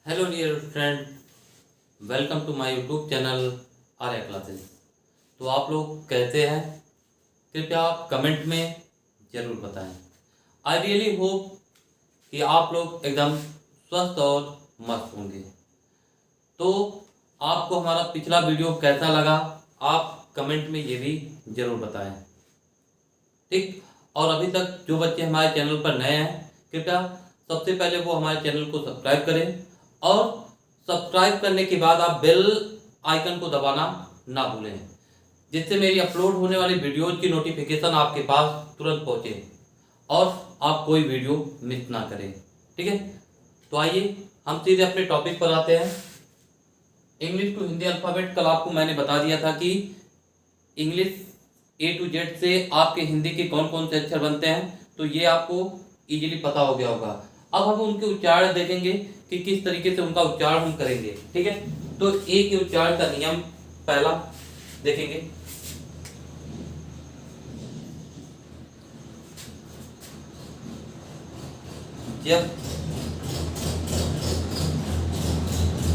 Hello dear friend, welcome to my YouTube channel Arya classes. तो आप लोग कहते हैं, कृपया आप कमेंट में ज़रूर बताएं। आई रियली होप कि आप लोग एकदम स्वस्थ और मस्त होंगे। तो आपको हमारा पिछला वीडियो कैसा लगा, आप कमेंट में ये भी ज़रूर बताएं। ठीक। और अभी तक जो बच्चे हमारे चैनल पर नए हैं, कृपया सबसे पहले वो हमारे चैनल को सब्सक्राइब करें और सब्सक्राइब करने के बाद आप बेल आइकन को दबाना ना भूलें, जिससे मेरी अपलोड होने वाली वीडियोज की नोटिफिकेशन आपके पास तुरंत पहुंचे और आप कोई वीडियो मिस ना करें। ठीक है, तो आइए हम सीधे अपने टॉपिक पर आते हैं। इंग्लिश टू हिंदी अल्फ़ाबेट कल आपको मैंने बता दिया था कि इंग्लिश A to Z से आपके हिंदी के कौन कौन से अक्षर बनते हैं, तो ये आपको इजीली पता हो गया होगा। अब हम उनके उच्चारण देखेंगे कि किस तरीके से उनका उच्चारण हम करेंगे। ठीक है, तो ए के उच्चारण का नियम पहला देखेंगे। जब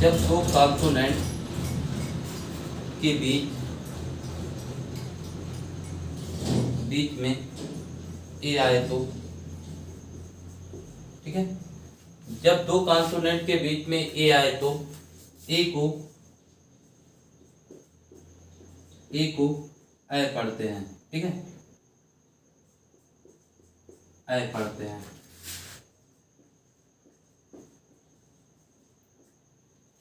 जब दो कॉन्सोनेंट के बीच में ए आए तो, ठीक है, जब दो कॉन्सोनेंट के बीच में ए आए तो ए को ऐ पढ़ते हैं। ठीक है, ऐ पढ़ते हैं।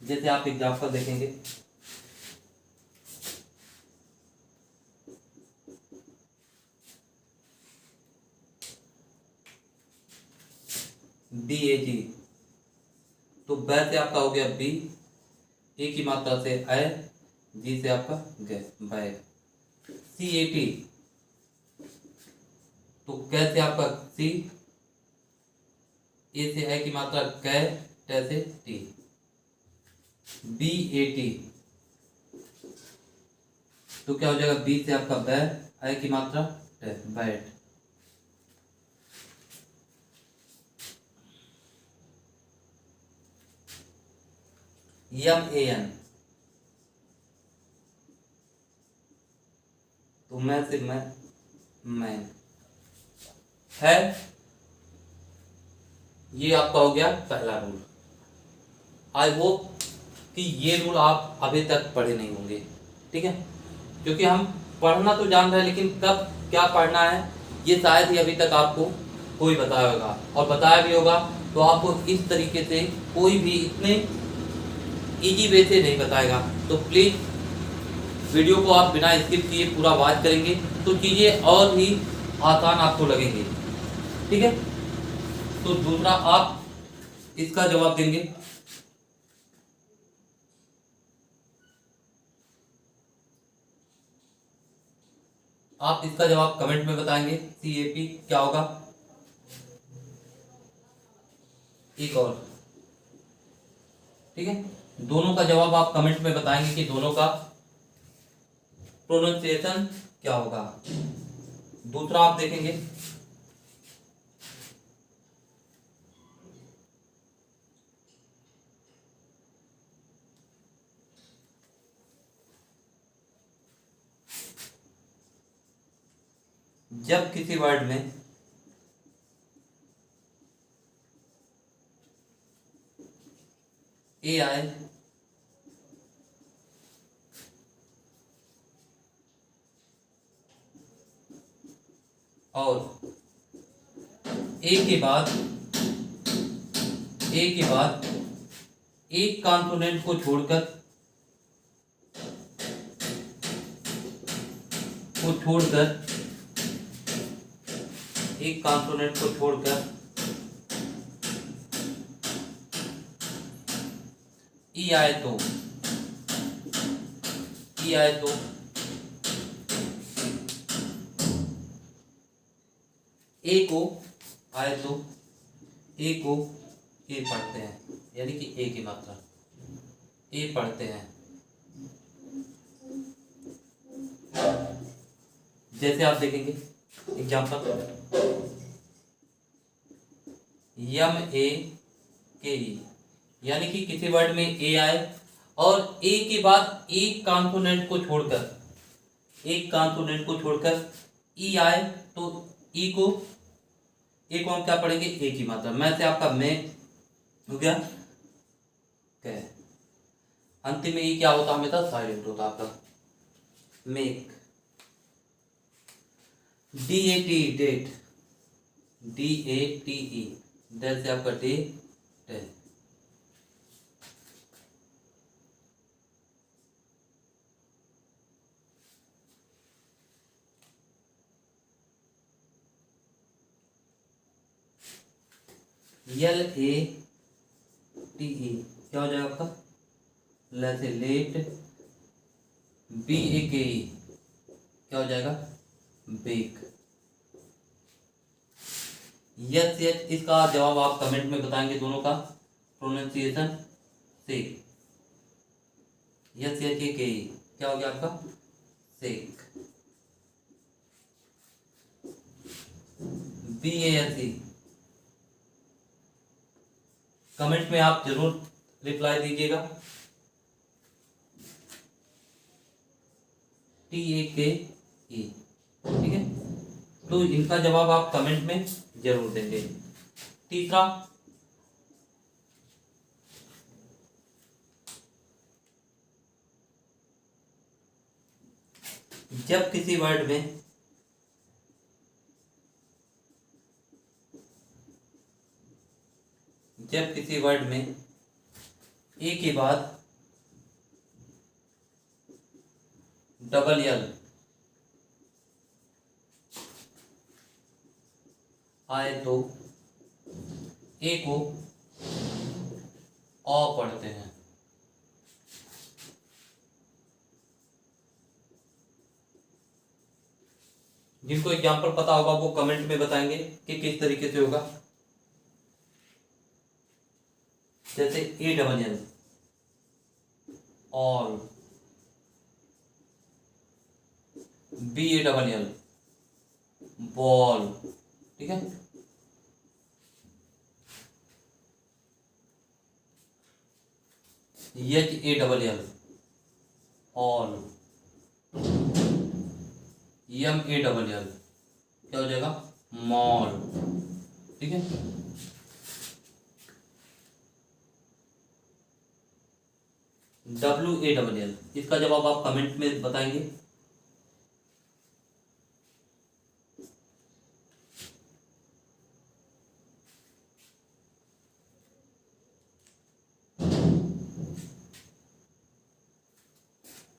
जैसे आप एग्जाम्पल देखेंगे, BAG, तो ब से आपका हो गया बी, ए की मात्रा से ऐ, जी से आपका ग, बैग। CAT, तो क से आपका सी, ए से ऐ की मात्रा कै, ट से टी। BAT, तो क्या हो जाएगा, बी से आपका बै, ऐ की मात्रा ट, बैट। MAN, तो मैं से मैन है। ये आपका हो गया पहला रूल। आई होप कि ये रूल आप अभी तक पढ़े नहीं होंगे। ठीक है, क्योंकि हम पढ़ना तो जान रहे हैं, लेकिन कब क्या पढ़ना है ये शायद ही अभी तक आपको कोई बताया होगा, और बताया भी होगा तो आपको इस तरीके से कोई भी इतने इजी वे से नहीं बताएगा। तो प्लीज़ वीडियो को आप बिना स्किप किए पूरा वॉच करेंगे तो चीज़ें और भी आसान आपको लगेंगी। ठीक है, तो दूसरा आप इसका जवाब देंगे। आप इसका जवाब कमेंट में बताएंगे। CAP क्या होगा। एक और, ठीक है, दोनों का जवाब आप कमेंट में बताएंगे कि दोनों का प्रोनाउंसिएशन क्या होगा। दूसरा आप देखेंगे, जब किसी वर्ड में ए आए और ए के बाद एक कॉन्सोनेंट को छोड़कर एक कॉन्सोनेंट को छोड़कर ई आए तो ए को आए तो ए को ए पढ़ते हैं, यानी कि ए की मात्रा ए पढ़ते हैं। जैसे आप देखेंगे एग्जाम्पल, MAKE, यानी कि किसी वर्ड में ए आए और ए के बाद एक कॉन्सोनेंट को छोड़कर ई आए, तो ई को हम क्या पढ़ेंगे, ए की मात्रा। मैं से आपका मैं हो गया क्या, अंतिम में ई क्या होता हमेशा साइलेंट होता आपका मेक। DATE डेट, DATE डेट से आपका डे डेट। LATE क्या हो जाएगा आपका, लेट लेट। BAKE क्या हो जाएगा, बेक। यस यस, इसका जवाब आप कमेंट में बताएंगे दोनों का प्रोनाउंसिएशन से। यस यस ये के क्या हो गया आपका, सेक। BASE कमेंट में आप जरूर रिप्लाई दीजिएगा। TAKE ठीक है, तो इनका जवाब आप कमेंट में जरूर देंगे। तीसरा, जब किसी वर्ड में ए के बाद डबल एल आए तो ए को अ पढ़ते हैं। जिनको एग्जाम्पल पता होगा वो कमेंट में बताएंगे कि किस तरीके से होगा। जैसे ALL ऑल, BALL बॉल, ठीक है। HALL ऑल, MALL क्या हो जाएगा, मॉल, ठीक है। WALL इसका जवाब आप कमेंट में बताएंगे।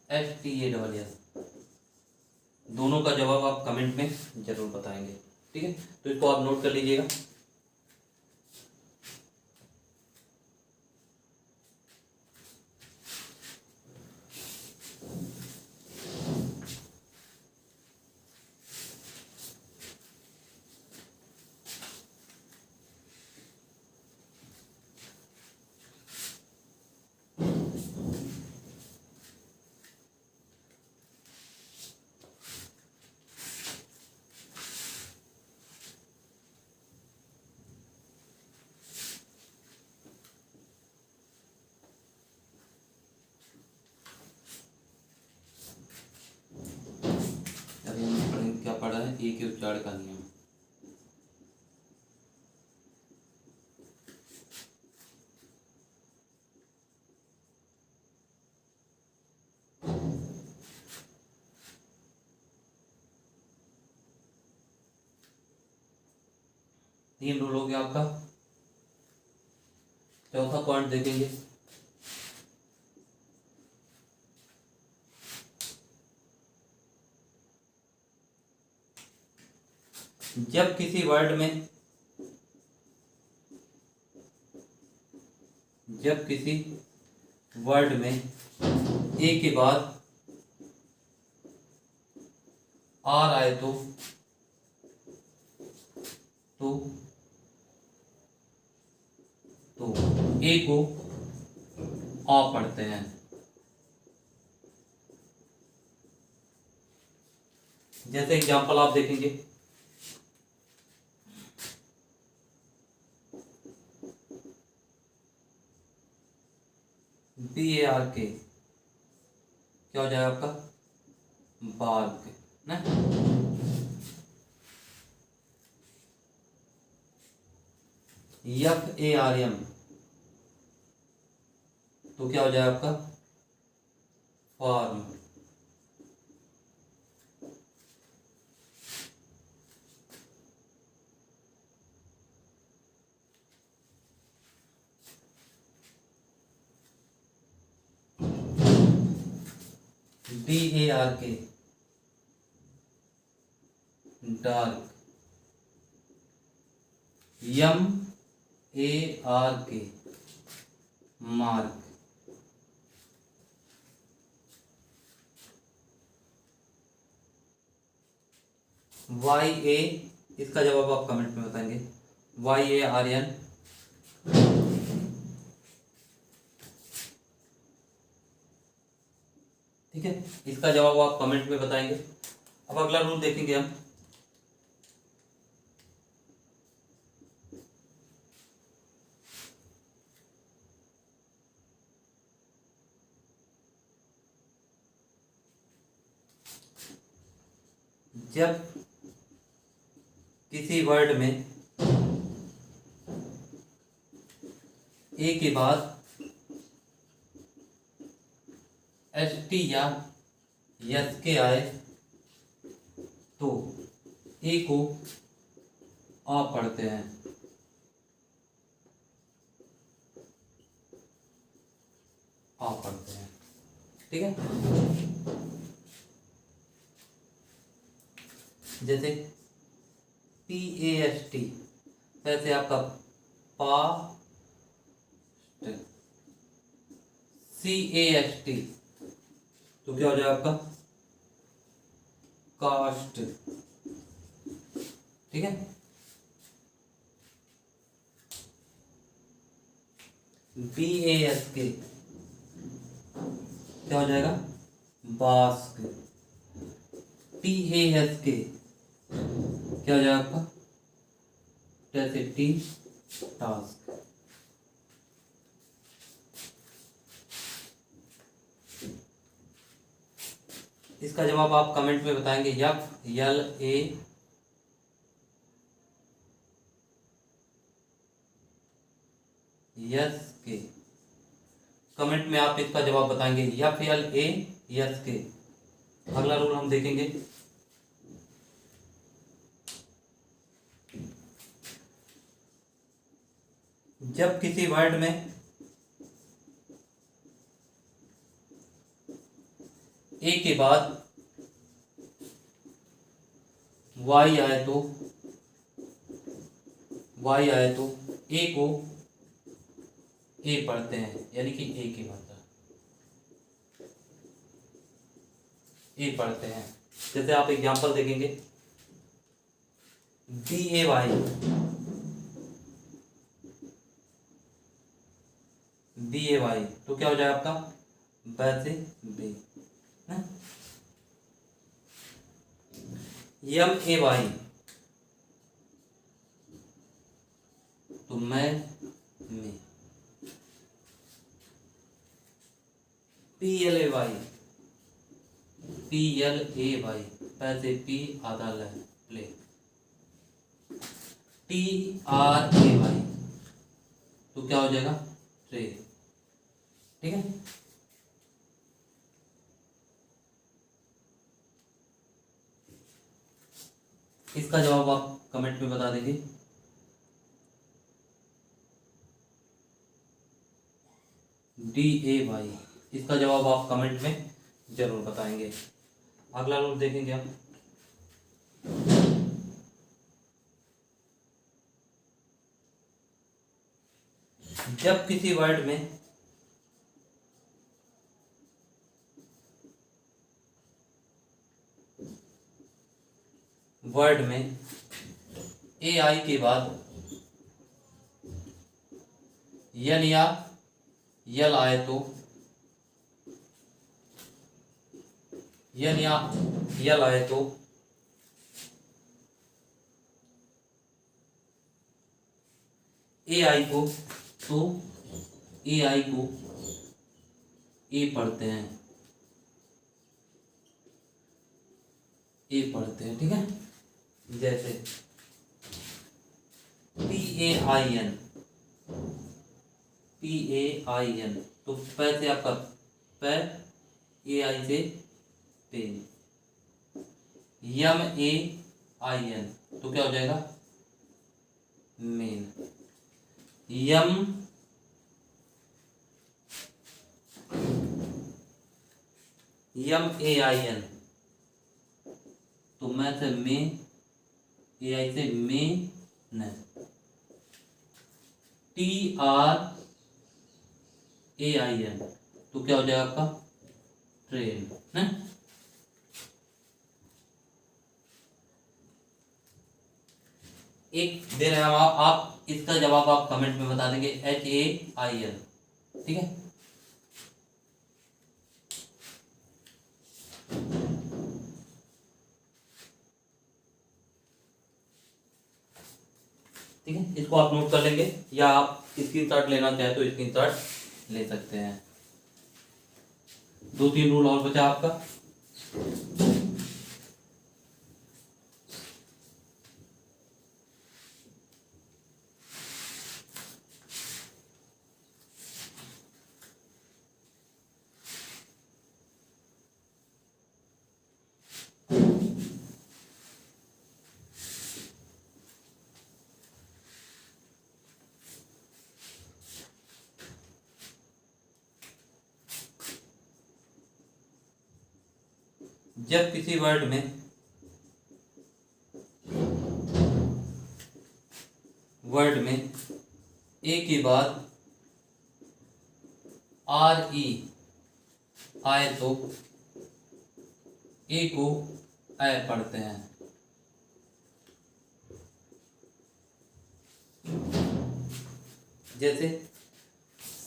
STALL दोनों का जवाब आप कमेंट में जरूर बताएंगे, ठीक है। तो इसको आप नोट कर लीजिएगा। अभी हम पढ़ेंगे, क्या पढ़ा है, ए के उच्चारण का नियम। तीन रूल हो गया आपका। चौथा पॉइंट देखेंगे, जब किसी वर्ड में ए के बाद आर आए तो ए को आ पढ़ते हैं। जैसे एग्जांपल आप देखेंगे, BARK क्या हो जाएगा आपका? बार्क ना। FARM तो क्या हो जाएगा आपका? Form. DARK dark. MARK mark. YA इसका जवाब आप कमेंट में बताएंगे। YARN ठीक है, इसका जवाब आप कमेंट में बताएंगे। अब अगला रूल देखेंगे हम। जब किसी वर्ड में ए के बाद ST या SK आए तो ए को आ पढ़ते हैं। आ पढ़ते हैं, ठीक है। जैसे PAST वैसे आपका पास्ट। CAST तो क्या हो जाएगा आपका? कास्ट, ठीक है। BASK क्या हो जाएगा? बास्क। TASK क्या हो जाएगा आपका? जैसे टी टास्क। इसका जवाब आप कमेंट में बताएंगे। FLASK कमेंट में आप इसका जवाब बताएंगे। FLASK। अगला रूल हम देखेंगे। जब किसी वर्ड में ए के बाद वाई आए तो ए को ए पढ़ते हैं, यानी कि ए के बाद ए पढ़ते हैं। जैसे आप एग्जांपल देखेंगे BAY तो क्या हो जाएगा आपका? वैसे बे। MAY तो मैं में। PLAY पैसे पी आधा प्ले। TRAY तो क्या हो जाएगा? ट्रे, ठीक है। इसका जवाब आप कमेंट में बता देंगे। DAY इसका जवाब आप कमेंट में जरूर बताएंगे। अगला रूल देखेंगे हम। जब किसी वर्ड में AI के बाद यन या यल आए तो AI को ए पढ़ते हैं, ए पढ़ते हैं, ठीक है। जैसे PAIN, PAIN, तो पै से आपका पै, AI से पेन, MAIN, तो क्या हो जाएगा मेन, MAIN, तो मैं से में, AI से में न, TRAIN, तो क्या हो जाएगा आपका ट्रेन है। एक दे रहे हैं आप इसका जवाब आप कमेंट में बता देंगे, HAIN, ठीक है। ठीक है, इसको आप नोट कर लेंगे, या आप स्क्रीनशॉट लेना चाहे तो स्क्रीनशॉट ले सकते हैं। 2-3 रूल और बचा आपका। जब किसी वर्ड में ए के बाद RE आए तो ए को ऐ पढ़ते हैं। जैसे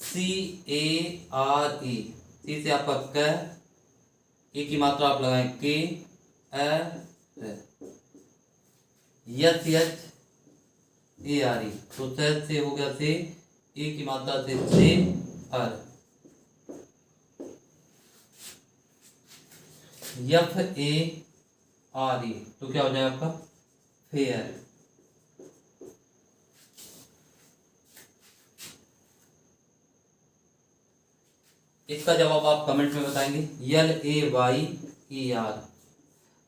CARE, सी से आपका क, ए की मात्रा आप लगाएं के, SHARE, तो सैद से हो गया से, ए की मात्रा से अर, FARE, तो क्या हो जाएगा आपका फेयर। इसका जवाब आप कमेंट में बताएंगे, LAYER।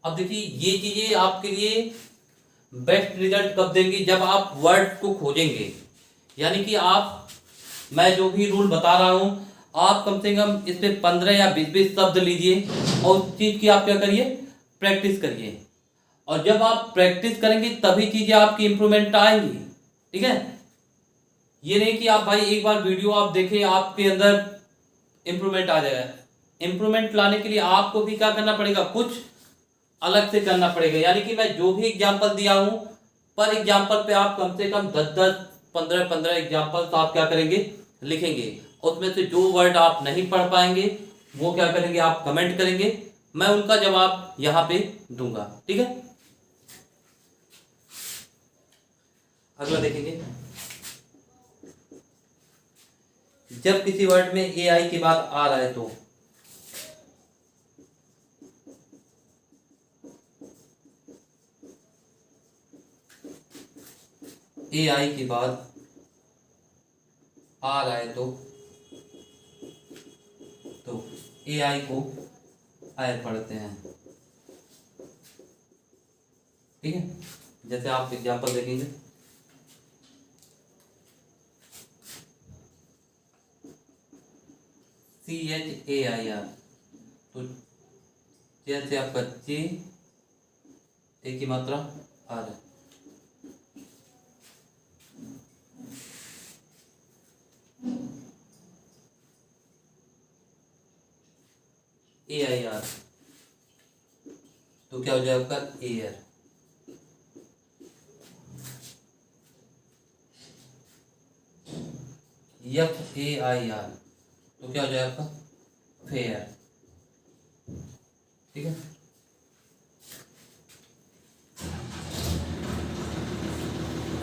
अब देखिए ये चीजें आपके लिए बेस्ट रिजल्ट कब देंगी, जब आप वर्ड को खोजेंगे। यानी कि आप, मैं जो भी रूल बता रहा हूं, आप कम से कम इस पे 15 या 20 शब्द लीजिए और उस चीज की आप क्या करिए, प्रैक्टिस करिए। और जब आप प्रैक्टिस करेंगे तभी चीजें आपकी इंप्रूवमेंट आएंगी, ठीक है। ये नहीं कि आप भाई एक बार वीडियो आप देखें आपके अंदर इंप्रूवमेंट आ जाएगा। इंप्रूवमेंट लाने के लिए आपको भी क्या करना पड़ेगा, कुछ अलग से करना पड़ेगा। यानी कि मैं जो भी एग्जाम्पल दिया हूं, पर एग्जाम्पल पे आप कम से कम 10-10, 15-15 एग्जाम्पल तो आप क्या करेंगे, लिखेंगे। उसमें से जो वर्ड आप नहीं पढ़ पाएंगे वो क्या करेंगे, आप कमेंट करेंगे, मैं उनका जवाब यहाँ पे दूंगा, ठीक है। अगला देखेंगे, जब किसी वर्ड में AI के बाद आ रहा है तो AI के बाद आ रहा है तो AI को आय पढ़ते हैं, ठीक है। जैसे आप एग्जाम्पल देखेंगे, CHAIR, तो जैसे आपका चे, ए की मात्रा आर है, AIR, तो क्या हो जाएगा आपका एयर। FAIR, तो क्या हो जाएगा आपका फेयर, ठीक है।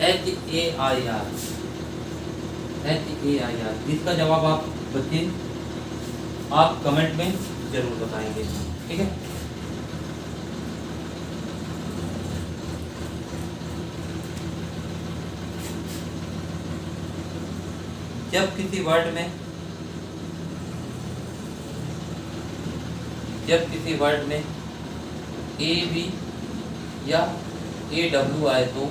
HAIR, इसका जवाब आप बच्चे आप कमेंट में जरूर बताएंगे, ठीक है। जब किसी वर्ड में ए बी या ए डब्ल्यू आए तो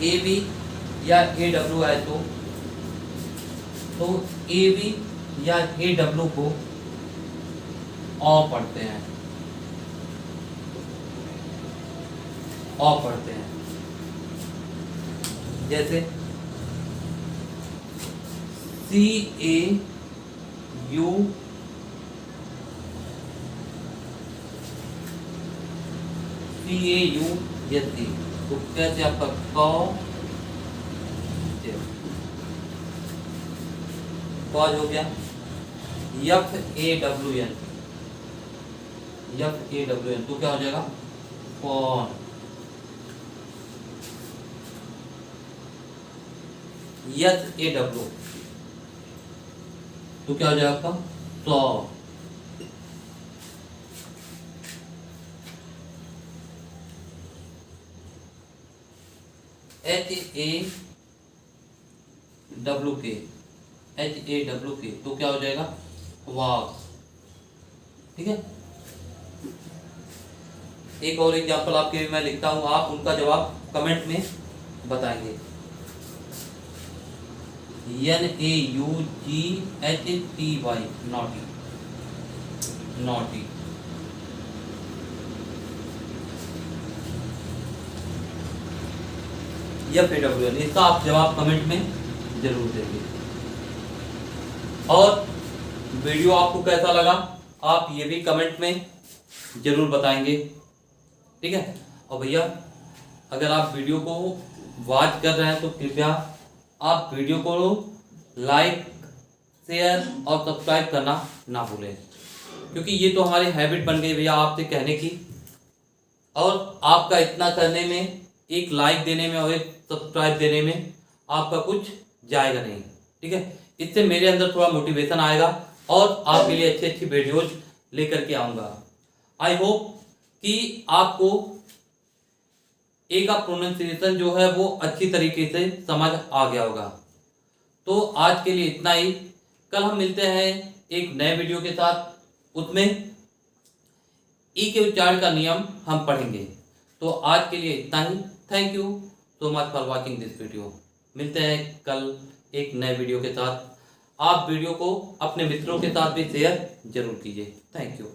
ए बी या ए डब्ल्यू आए तो ए बी या ए डब्ल्यू को ऑ पढ़ते हैं, जैसे सी ए यू एस सी, तो कैसे आपका कॉज हो गया। एफ ए डब्ल्यू एन तो क्या हो जाएगा कॉन। एस ए डब्ल्यू तो क्या हो जाएगा आपका सौ। एच ए डब्ल्यू के तो क्या हो जाएगा वाक, ठीक है। एक और एग्जाम्पल आपके लिए मैं लिखता हूं, आप उनका जवाब कमेंट में बताएंगे। NAUGHTY naughty. FAWN, इसका आप जवाब कमेंट में जरूर देंगे। और वीडियो आपको कैसा लगा आप ये भी कमेंट में जरूर बताएंगे, ठीक है। और भैया अगर आप वीडियो को वॉच कर रहे हैं तो कृपया आप वीडियो को लाइक, शेयर और सब्सक्राइब करना ना भूलें, क्योंकि ये तो हमारी हैबिट बन गई भैया आपसे कहने की। और आपका इतना करने में, एक लाइक देने में और एक सब्सक्राइब देने में आपका कुछ जाएगा नहीं, ठीक है। इससे मेरे अंदर थोड़ा मोटिवेशन आएगा और आपके लिए अच्छी अच्छी वीडियोज लेकर के आऊँगा। आई होप कि आपको ए का प्रोनाउंसिएशन जो है वो अच्छी तरीके से समझ आ गया होगा। तो आज के लिए इतना ही, कल हम मिलते हैं एक नए वीडियो के साथ, उसमें ई के उच्चारण का नियम हम पढ़ेंगे। तो आज के लिए इतना ही। Thank you so much for watching this video. मिलते हैं कल एक नए वीडियो के साथ। आप वीडियो को अपने मित्रों के साथ भी शेयर जरूर कीजिए। Thank you.